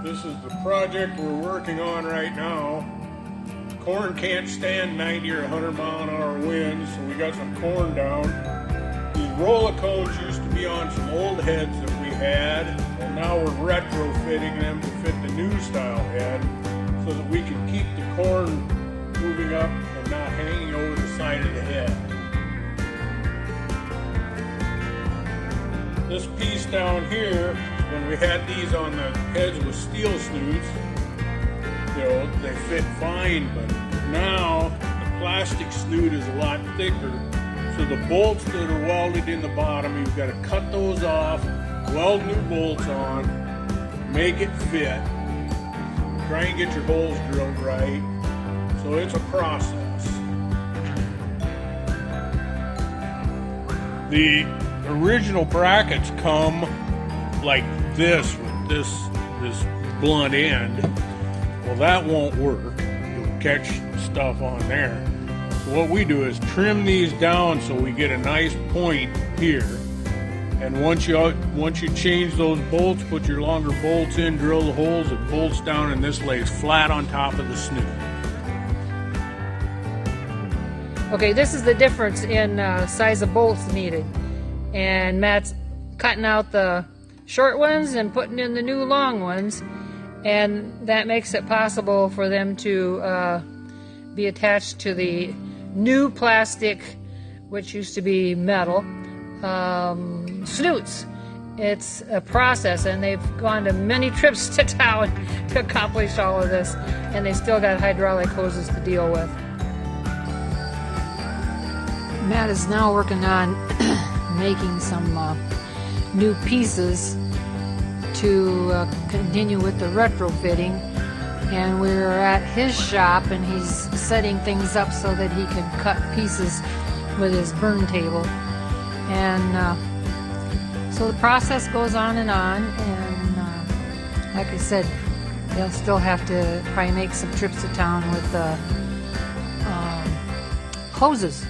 This is the project we're working on right now. Corn can't stand 90 or 100 mile an hour winds, so we got some corn down. These roller cones used to be on some old heads that we had, and now we're retrofitting them to fit the new style head so that we can keep the corn moving up and not hanging over the side of the head. This piece down here, when we had these on the heads with steel snoots, you know, they fit fine, but now the plastic snoot is a lot thicker, so the bolts that are welded in the bottom, you've got to cut those off, weld new bolts on, make it fit, try and get your holes drilled right, so it's a process. The original brackets come like this with this blunt end. Well, that won't work. You'll catch stuff on there. So what we do is trim these down so we get a nice point here. And once you change those bolts, put your longer bolts in, drill the holes, it bolts down, and this lays flat on top of the snoot. Okay, this is the difference in size of bolts needed. And Matt's cutting out the short ones and putting in the new long ones, and that makes it possible for them to be attached to the new plastic, which used to be metal, snoots. It's a process, and they've gone to many trips to town to accomplish all of this, and they still got hydraulic hoses to deal with. Matt is now working on making some new pieces to continue with the retrofitting, and we're at his shop and he's setting things up so that he can cut pieces with his burn table, and so the process goes on, and like I said, they'll still have to probably make some trips to town with hoses.